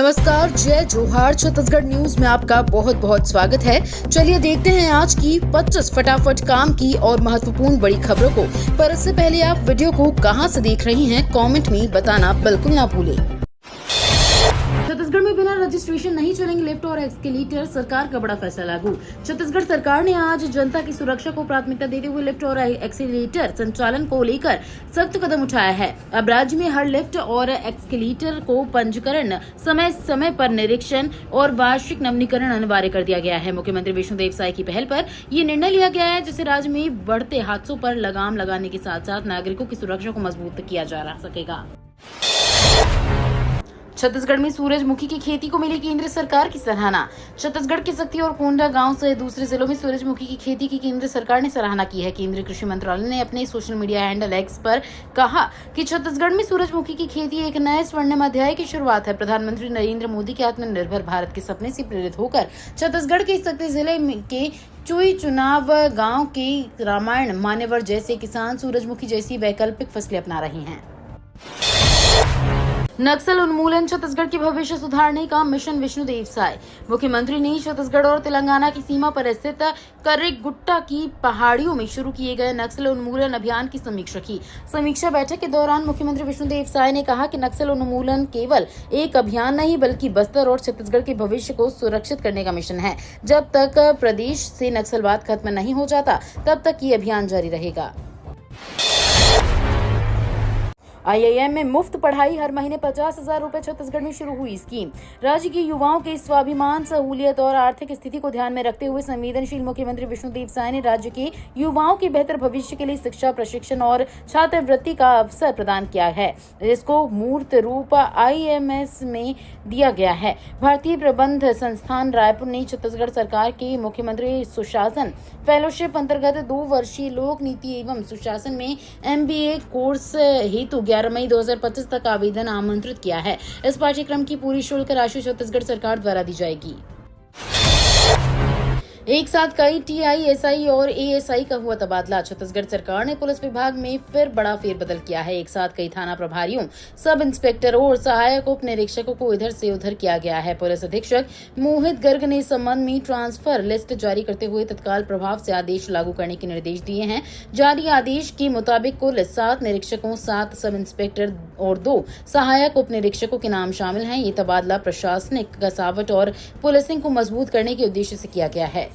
नमस्कार, जय जोहार। छत्तीसगढ़ न्यूज में आपका बहुत बहुत स्वागत है। चलिए देखते हैं आज की 25 फटाफट काम की और महत्वपूर्ण बड़ी खबरों को। पर इससे पहले आप वीडियो को कहां से देख रही हैं, कमेंट में बताना बिल्कुल ना भूलें। छत्तीसगढ़ में बिना रजिस्ट्रेशन नहीं चलेंगे लिफ्ट और एस्केलेटर, सरकार का बड़ा फैसला लागू। छत्तीसगढ़ सरकार ने आज जनता की सुरक्षा को प्राथमिकता देते हुए लिफ्ट और एस्केलेटर संचालन को लेकर सख्त कदम उठाया है। अब राज्य में हर लिफ्ट और एस्केलेटर को पंजीकरण, समय समय पर निरीक्षण और वार्षिक नवीनीकरण अनिवार्य कर दिया गया है। मुख्यमंत्री विष्णुदेव साय की पहल पर ये निर्णय लिया गया है, जिससे राज्य में बढ़ते हादसों पर लगाम लगाने के साथ साथ नागरिकों की सुरक्षा को मजबूत किया जा सकेगा। छत्तीसगढ़ में सूरजमुखी की खेती को मिली केंद्र सरकार की सराहना। छत्तीसगढ़ के सक्ती और कोंडा गांव सहित दूसरे जिलों में सूरजमुखी की खेती की केंद्र सरकार ने सराहना की है। केंद्रीय कृषि मंत्रालय ने अपने सोशल मीडिया हैंडल एक्स पर कहा कि छत्तीसगढ़ में सूरजमुखी की खेती एक नए स्वर्णिम अध्याय की शुरुआत है। प्रधानमंत्री नरेंद्र मोदी के आत्मनिर्भर भारत के सपने से प्रेरित होकर छत्तीसगढ़ के सक्ती जिले के चुई चुनाव गाँव के रामायण मान्यवर जैसे किसान सूरजमुखी जैसी वैकल्पिक फसलें अपना रहे हैं। नक्सल उन्मूलन, छत्तीसगढ़ के भविष्य सुधारने का मिशन विष्णुदेव साय। मुख्यमंत्री ने छत्तीसगढ़ और तेलंगाना की सीमा पर स्थित कर्रेगुट्टा की पहाड़ियों में शुरू किए गए नक्सल उन्मूलन अभियान की समीक्षा की। समीक्षा बैठक के दौरान मुख्यमंत्री विष्णुदेव साय ने कहा कि नक्सल उन्मूलन केवल एक अभियान नहीं बल्कि बस्तर और छत्तीसगढ़ के भविष्य को सुरक्षित करने का मिशन है। जब तक प्रदेश से नक्सलवाद खत्म नहीं हो जाता तब तक ये अभियान जारी रहेगा। IIM में मुफ्त पढ़ाई, हर महीने 50,000 रुपए। छत्तीसगढ़ में शुरू हुई स्कीम। राज्य के युवाओं के स्वाभिमान, सहूलियत और आर्थिक स्थिति को ध्यान में रखते हुए संवेदनशील मुख्यमंत्री विष्णुदेव साय ने राज्य के युवाओं के बेहतर भविष्य के लिए शिक्षा, प्रशिक्षण और छात्रवृत्ति का अवसर प्रदान किया है, जिसको मूर्त रूप IIMS में दिया गया है। भारतीय प्रबंध संस्थान रायपुर ने छत्तीसगढ़ सरकार के मुख्यमंत्री सुशासन फेलोशिप अंतर्गत 2 वर्षीय लोक नीति एवं सुशासन में MBA कोर्स हेतु 11 मई 2025 तक आवेदन आमंत्रित किया है। इस पाठ्यक्रम की पूरी शुल्क राशि छत्तीसगढ़ सरकार द्वारा दी जाएगी। एक साथ कई TISI और ASI का हुआ तबादला। छत्तीसगढ़ सरकार ने पुलिस विभाग में फिर बड़ा फेरबदल किया है। एक साथ कई थाना प्रभारियों, सब इंस्पेक्टरों और सहायक उप निरीक्षकों को इधर से उधर किया गया है। पुलिस अधीक्षक मोहित गर्ग ने इस संबंध में ट्रांसफर लिस्ट जारी करते हुए तत्काल प्रभाव से आदेश लागू करने के निर्देश दिए हैं। जारी आदेश के मुताबिक कुल 7 निरीक्षकों, 7 सब इंस्पेक्टर और 2 सहायक उप निरीक्षकों के नाम शामिल हैं। ये तबादला प्रशासनिक कसावट और पुलिसिंग को मजबूत करने के उद्देश्य से किया गया है।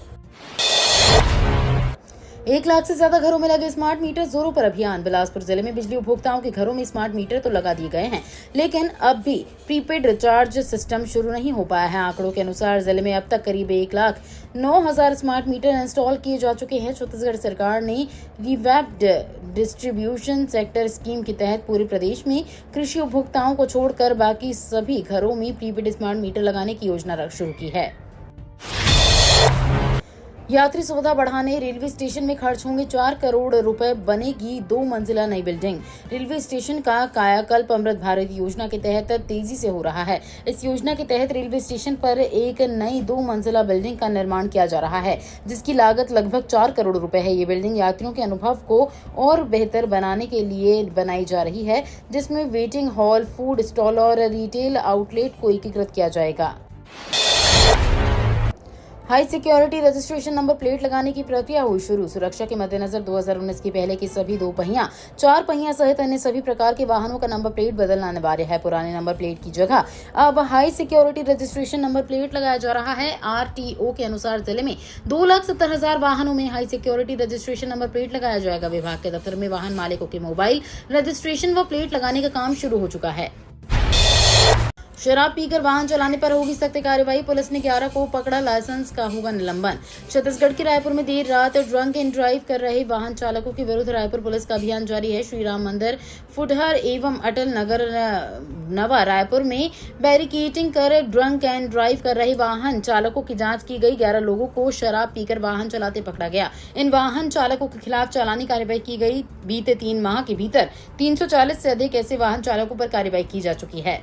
1 लाख से ज्यादा घरों में लगे स्मार्ट मीटर, जोरों पर अभियान। बिलासपुर जिले में बिजली उपभोक्ताओं के घरों में स्मार्ट मीटर तो लगा दिए गए हैं, लेकिन अब भी प्रीपेड रिचार्ज सिस्टम शुरू नहीं हो पाया है। आंकड़ों के अनुसार जिले में अब तक करीब 1,09,000 स्मार्ट मीटर इंस्टॉल किए जा चुके हैं। छत्तीसगढ़ सरकार ने रिवैप्ड डिस्ट्रीब्यूशन सेक्टर स्कीम के तहत पूरे प्रदेश में कृषि उपभोक्ताओं को छोड़कर बाकी सभी घरों में प्रीपेड स्मार्ट मीटर लगाने की योजना शुरू की है। यात्री सुविधा बढ़ाने, रेलवे स्टेशन में खर्च होंगे 4 करोड़ रुपए, बनेगी 2 मंजिला नई बिल्डिंग। रेलवे स्टेशन का कायाकल्प अमृत भारत योजना के तहत तेजी से हो रहा है। इस योजना के तहत रेलवे स्टेशन पर एक नई 2 मंजिला बिल्डिंग का निर्माण किया जा रहा है, जिसकी लागत लगभग 4 करोड़ रुपए है। ये बिल्डिंग यात्रियों के अनुभव को और बेहतर बनाने के लिए बनाई जा रही है, जिसमें वेटिंग हॉल, फूड स्टॉल और रिटेल आउटलेट को एकीकृत किया जाएगा। High security registration number plate लगाने की प्रक्रिया हुई शुरू। सुरक्षा के मद्देनजर 2019 के पहले के सभी 2 पहिया, 4 पहिया सहित अन्य सभी प्रकार के वाहनों का नंबर प्लेट बदलना अनिवार्य है। पुराने नंबर प्लेट की जगह अब high security registration number plate लगाया जा रहा है। RTO के अनुसार जिले में 2,70,000 वाहनों में high security registration number plate लगाया जाएगा। विभाग के दफ्तर में वाहन मालिकों के मोबाइल रजिस्ट्रेशन व प्लेट लगाने का काम शुरू हो चुका है। शराब पीकर वाहन चलाने पर होगी सख्त कार्रवाई। पुलिस ने 11 को पकड़ा, लाइसेंस का होगा निलंबन। छत्तीसगढ़ के रायपुर में देर रात ड्रंक एंड ड्राइव कर रहे वाहन चालकों के विरुद्ध रायपुर पुलिस का अभियान जारी है। श्री राम मंदिर, फुटहर एवं अटल नगर नवा रायपुर में बैरिकेडिंग कर ड्रंक एंड ड्राइव कर रहे वाहन चालकों की जांच की गई। 11 लोगों को शराब पीकर वाहन चलाते पकड़ा गया। इन वाहन चालकों के खिलाफ चालानी कार्रवाई की गई। बीते 3 माह के भीतर 340 से अधिक ऐसे वाहन चालकों पर कार्रवाई की जा चुकी है।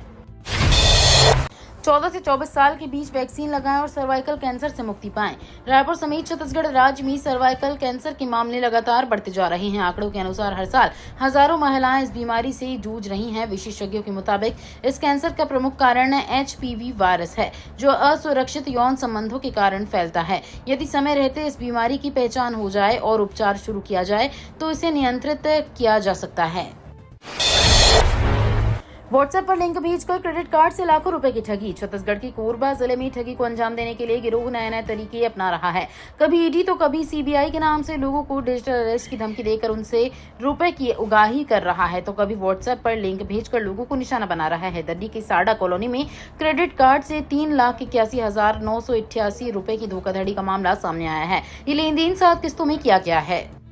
14 से 24 साल के बीच वैक्सीन लगाएं और सर्वाइकल कैंसर से मुक्ति पाएं। रायपुर समेत छत्तीसगढ़ राज्य में सर्वाइकल कैंसर के मामले लगातार बढ़ते जा रहे हैं। आंकड़ों के अनुसार हर साल हजारों महिलाएं इस बीमारी से जूझ रही हैं। विशेषज्ञों के मुताबिक इस कैंसर का प्रमुख कारण HPV वायरस है, जो असुरक्षित यौन संबंधों के कारण फैलता है। यदि समय रहते इस बीमारी की पहचान हो जाए और उपचार शुरू किया जाए तो इसे नियंत्रित किया जा सकता है। व्हाट्सएप पर लिंक भेजकर क्रेडिट कार्ड से लाखों रुपए की ठगी। छत्तीसगढ़ के कोरबा जिले में ठगी को अंजाम देने के लिए गिरोह नए तरीके अपना रहा है। कभी ईडी तो कभी CBI के नाम से लोगों को डिजिटल अरेस्ट की धमकी देकर उनसे रुपए की उगाही कर रहा है, तो कभी व्हाट्सएप पर लिंक भेजकर लोगों को निशाना बना रहा है। दर्री की साड़ा कॉलोनी में क्रेडिट कार्ड से 3,81,988 रुपए की धोखाधड़ी का मामला सामने आया है। ये लेन देन 7 किस्तों में किया गया है।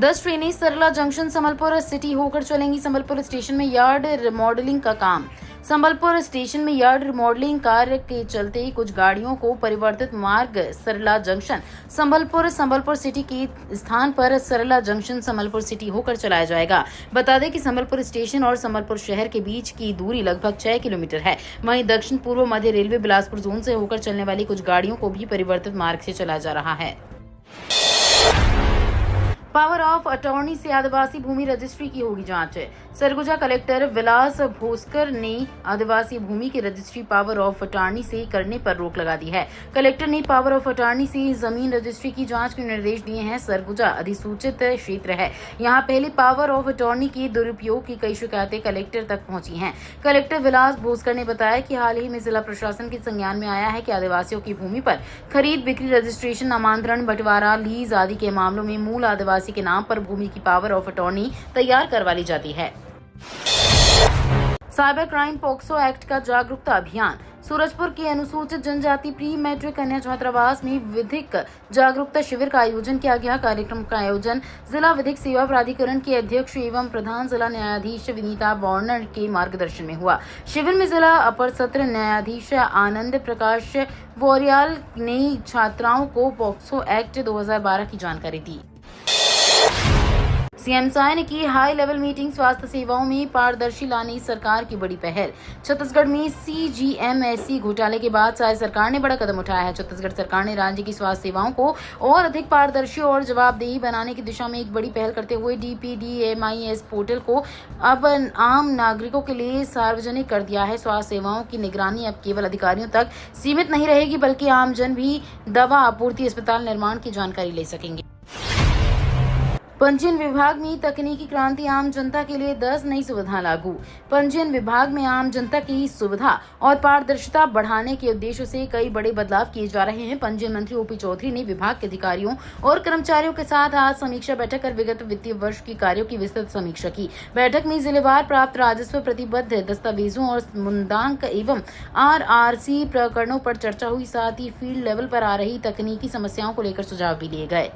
10 ट्रेनें सरला जंक्शन संबलपुर सिटी होकर चलेंगी। संबलपुर स्टेशन में यार्ड रिमॉडलिंग का काम। संबलपुर स्टेशन में यार्ड रिमॉडलिंग कार्य के चलते कुछ गाड़ियों को परिवर्तित मार्ग सरला जंक्शन संबलपुर सिटी के स्थान पर सरला जंक्शन संबलपुर सिटी होकर चलाया जाएगा। बता दें कि संबलपुर स्टेशन और संबलपुर शहर के बीच की दूरी लगभग 6 किलोमीटर है। वहीं दक्षिण पूर्व मध्य रेलवे बिलासपुर जोन से होकर चलने वाली कुछ गाड़ियों को भी परिवर्तित मार्ग से चलाया जा रहा है। पावर ऑफ अटॉर्नी से आदिवासी भूमि रजिस्ट्री की होगी जांच। सरगुजा कलेक्टर विलास भोसकर ने आदिवासी भूमि की रजिस्ट्री पावर ऑफ अटॉर्नी से करने पर रोक लगा दी है। कलेक्टर ने पावर ऑफ अटॉर्नी से जमीन रजिस्ट्री की जांच के निर्देश दिए हैं। सरगुजा अधिसूचित क्षेत्र है। यहां पहले पावर ऑफ अटॉर्नी के दुरुपयोग की कई शिकायतें कलेक्टर तक पहुंची हैं। कलेक्टर विलास भोसकर ने बताया कि हाल ही में जिला प्रशासन के संज्ञान में आया है कि आदिवासियों की भूमि पर खरीद बिक्री रजिस्ट्रेशन नामांतरण बंटवारा लीज आदि के मामलों में मूल आदिवासी के नाम पर भूमि की पावर ऑफ अटॉर्नी तैयार करवा ली जाती है। साइबर क्राइम पॉक्सो एक्ट का जागरूकता अभियान। सूरजपुर के अनुसूचित जनजाति प्री मैट्रिक कन्या छात्रावास में विधिक जागरूकता शिविर का आयोजन किया गया। कार्यक्रम का आयोजन जिला विधिक सेवा प्राधिकरण के अध्यक्ष एवं प्रधान जिला न्यायाधीश विनीता वार्नर के मार्गदर्शन में हुआ। शिविर में जिला अपर सत्र न्यायाधीश आनंद प्रकाश वोरियाल ने छात्राओं को पॉक्सो एक्ट 2012 की जानकारी दी। सीएम साय ने की हाई लेवल मीटिंग। स्वास्थ्य सेवाओं में पारदर्शी लाने सरकार की बड़ी पहल। छत्तीसगढ़ में CGMSE घोटाले के बाद साय सरकार ने बड़ा कदम उठाया है। छत्तीसगढ़ सरकार ने राज्य की स्वास्थ्य सेवाओं को और अधिक पारदर्शी और जवाबदेही बनाने की दिशा में एक बड़ी पहल करते हुए DPDMIS पोर्टल को अब आम नागरिकों के लिए सार्वजनिक कर दिया है। स्वास्थ्य सेवाओं की निगरानी अब केवल अधिकारियों तक सीमित नहीं रहेगी, बल्कि आमजन भी दवा आपूर्ति, अस्पताल निर्माण की जानकारी ले सकेंगे। पंजीयन विभाग में तकनीकी क्रांति। आम जनता के लिए 10 नई सुविधा लागू। पंजीयन विभाग में आम जनता की सुविधा और पारदर्शिता बढ़ाने के उद्देश्य से कई बड़े बदलाव किए जा रहे हैं। पंजीयन मंत्री OP चौधरी ने विभाग के अधिकारियों और कर्मचारियों के साथ आज समीक्षा बैठक कर विगत वित्तीय वर्ष की कार्यों की विस्तृत समीक्षा की। बैठक में जिलेवार प्राप्त राजस्व, प्रतिबद्ध दस्तावेजों और मुद्रांक एवं RRC प्रकरणों पर चर्चा हुई। साथ ही फील्ड लेवल पर आ रही तकनीकी समस्याओं को लेकर सुझाव भी लिए गए।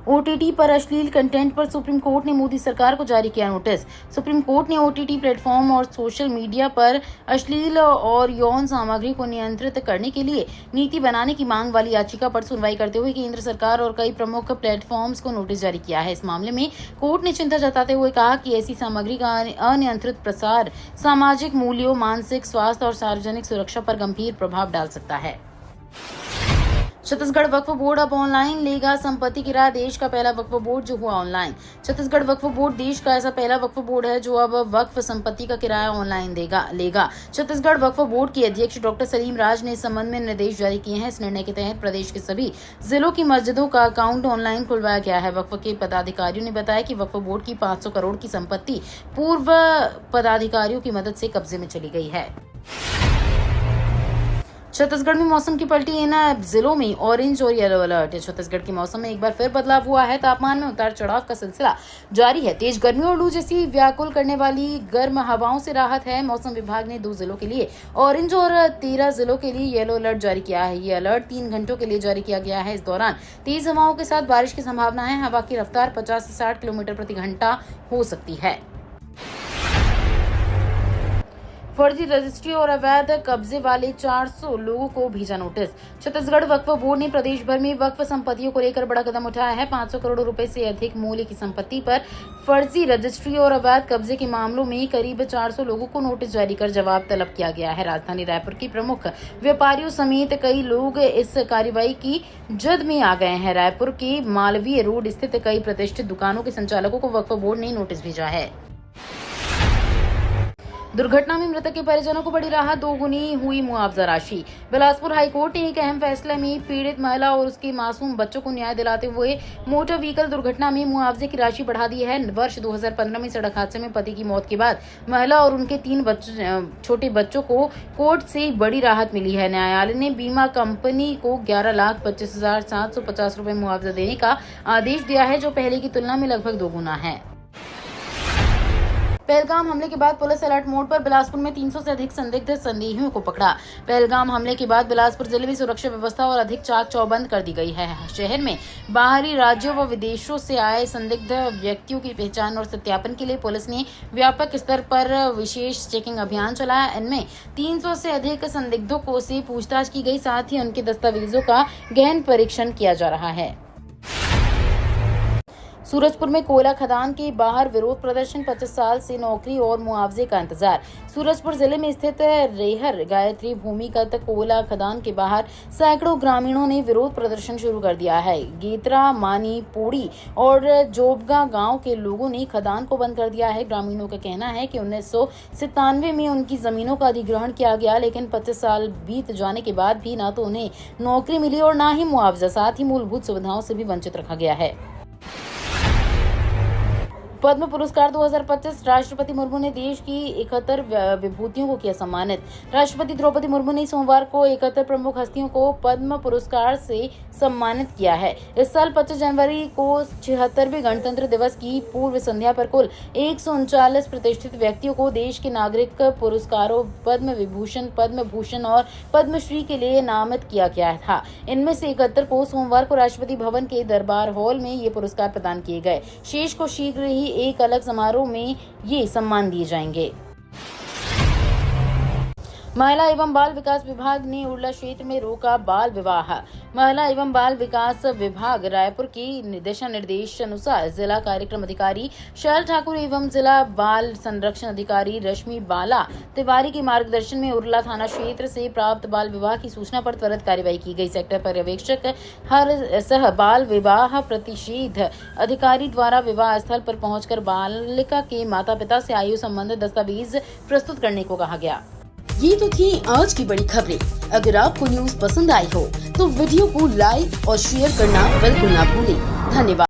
OTT पर अश्लील कंटेंट पर सुप्रीम कोर्ट ने मोदी सरकार को जारी किया नोटिस। सुप्रीम कोर्ट ने OTT प्लेटफॉर्म और सोशल मीडिया पर अश्लील और यौन सामग्री को नियंत्रित करने के लिए नीति बनाने की मांग वाली याचिका पर सुनवाई करते हुए केंद्र सरकार और कई प्रमुख प्लेटफॉर्म्स को नोटिस जारी किया है। इस मामले में कोर्ट ने चिंता जताते हुए कहा कि ऐसी सामग्री का अनियंत्रित प्रसार सामाजिक मूल्यों, मानसिक स्वास्थ्य और सार्वजनिक सुरक्षा पर गंभीर प्रभाव डाल सकता है। छत्तीसगढ़ वक्फ बोर्ड अब ऑनलाइन लेगा संपत्ति किराया। देश का पहला वक्फ बोर्ड जो हुआ ऑनलाइन। छत्तीसगढ़ वक्फ बोर्ड देश का ऐसा पहला वक्फ बोर्ड है जो अब वक्फ संपत्ति का किराया ऑनलाइन लेगा। छत्तीसगढ़ वक्फ बोर्ड के अध्यक्ष डॉक्टर सलीम राज ने इस संबंध में निर्देश जारी किए हैं। इस निर्णय के तहत प्रदेश के सभी जिलों की मस्जिदों का अकाउंट ऑनलाइन खुलवाया गया है। वक्फ के पदाधिकारियों ने बताया कि वक्फ बोर्ड की 500 करोड़ की संपत्ति पूर्व पदाधिकारियों की मदद से कब्जे में चली गई है। छत्तीसगढ़ में मौसम की पलटी। इन जिलों में ऑरेंज और येलो अलर्ट है। छत्तीसगढ़ के मौसम में एक बार फिर बदलाव हुआ है। तापमान में उतार चढ़ाव का सिलसिला जारी है। तेज गर्मी और लू जैसी व्याकुल करने वाली गर्म हवाओं से राहत है। मौसम विभाग ने 2 जिलों के लिए ऑरेंज और 13 जिलों के लिए येलो अलर्ट जारी किया है। ये अलर्ट 3 घंटों के लिए जारी किया गया है। इस दौरान तेज हवाओं के साथ बारिश की संभावना है। हवा की रफ्तार 50 से 60 किलोमीटर प्रति घंटा हो सकती है। फर्जी रजिस्ट्री और अवैध कब्जे वाले 400 लोगों को भेजा नोटिस। छत्तीसगढ़ वक्फ बोर्ड ने प्रदेश भर में वक्फ संपत्तियों को लेकर बड़ा कदम उठाया है। 500 करोड़ रुपए से अधिक मूल्य की संपत्ति पर फर्जी रजिस्ट्री और अवैध कब्जे के मामलों में करीब 400 लोगों को नोटिस जारी कर जवाब तलब किया गया है। राजधानी रायपुर के प्रमुख व्यापारियों समेत कई लोग इस कार्रवाई की जद में आ गए हैं। रायपुर के मालवीय रोड स्थित कई प्रतिष्ठित दुकानों के संचालकों को वक्फ बोर्ड ने नोटिस भेजा है। दुर्घटना में मृतक के परिजनों को बड़ी राहत, दोगुनी हुई मुआवजा राशि। बिलासपुर हाईकोर्ट ने एक अहम फैसले में पीड़ित महिला और उसके मासूम बच्चों को न्याय दिलाते हुए मोटर व्हीकल दुर्घटना में मुआवजे की राशि बढ़ा दी है। वर्ष 2015 में सड़क हादसे में पति की मौत के बाद महिला और उनके 3 छोटे बच्चों को कोर्ट से बड़ी राहत मिली है। न्यायालय ने बीमा कंपनी को 11,25,750 रुपए मुआवजा देने का आदेश दिया है, जो पहले की तुलना में लगभग 2 गुना है। पहलगाम हमले के बाद पुलिस अलर्ट मोड पर। बिलासपुर में 300 से अधिक संदिग्ध संदेहियों को पकड़ा। पहलगाम हमले के बाद बिलासपुर जिले में सुरक्षा व्यवस्था और अधिक चाक चौबंद कर दी गई है। शहर में बाहरी राज्यों व विदेशों से आए संदिग्ध व्यक्तियों की पहचान और सत्यापन के लिए पुलिस ने व्यापक स्तर पर विशेष चेकिंग अभियान चलाया। इनमें 300 से अधिक संदिग्धों को से पूछताछ की गई, साथ ही उनके दस्तावेजों का गहन परीक्षण किया जा रहा है। सूरजपुर में कोयला खदान के बाहर विरोध प्रदर्शन, 25 साल से नौकरी और मुआवजे का इंतजार। सूरजपुर जिले में स्थित रेहर गायत्री भूमिगत कोयला खदान के बाहर सैकड़ों ग्रामीणों ने विरोध प्रदर्शन शुरू कर दिया है। गेतरा, मानी, पोड़ी और जोबगा गांव के लोगों ने खदान को बंद कर दिया है। ग्रामीणों का कहना है कि 1997 में उनकी जमीनों का अधिग्रहण किया गया, लेकिन 25 साल बीत जाने के बाद भी न तो उन्हें नौकरी मिली और न ही मुआवजा, साथ ही मूलभूत सुविधाओं से भी वंचित रखा गया है। पद्म पुरस्कार 2025। राष्ट्रपति मुर्मू ने देश की 71 विभूतियों को किया सम्मानित। राष्ट्रपति द्रौपदी मुर्मू ने सोमवार को 71 प्रमुख हस्तियों को पद्म पुरस्कार से सम्मानित किया है। इस साल 25 जनवरी को 76वें गणतंत्र दिवस की पूर्व संध्या पर कुल 139 प्रतिष्ठित व्यक्तियों को देश के नागरिक पुरस्कारों पद्म विभूषण, पद्म भूषण और पद्मश्री के लिए नामित किया गया था। इनमें से 71 को सोमवार को राष्ट्रपति भवन के दरबार हॉल में ये पुरस्कार प्रदान किए गए। शेष को शीघ्र ही एक अलग समारोह में ये सम्मान दिए जाएंगे। महिला एवं बाल विकास विभाग ने उड़ला क्षेत्र में रोका बाल विवाह। महिला एवं बाल विकास विभाग रायपुर के दिशा निर्देश अनुसार जिला कार्यक्रम अधिकारी शैल ठाकुर एवं जिला बाल संरक्षण अधिकारी रश्मि बाला तिवारी के मार्गदर्शन में उड़ला थाना क्षेत्र से प्राप्त बाल विवाह की सूचना पर त्वरित कार्रवाई की गई। सेक्टर पर्यवेक्षक हर सह बाल विवाह प्रतिषेध अधिकारी द्वारा विवाह स्थल पर पहुंचकर बालिका के माता पिता से आयु संबंधित दस्तावेज प्रस्तुत करने को कहा गया। ये तो थी आज की बड़ी खबरें। अगर आपको न्यूज पसंद आई हो तो वीडियो को लाइक और शेयर करना बिल्कुल ना भूलें। धन्यवाद।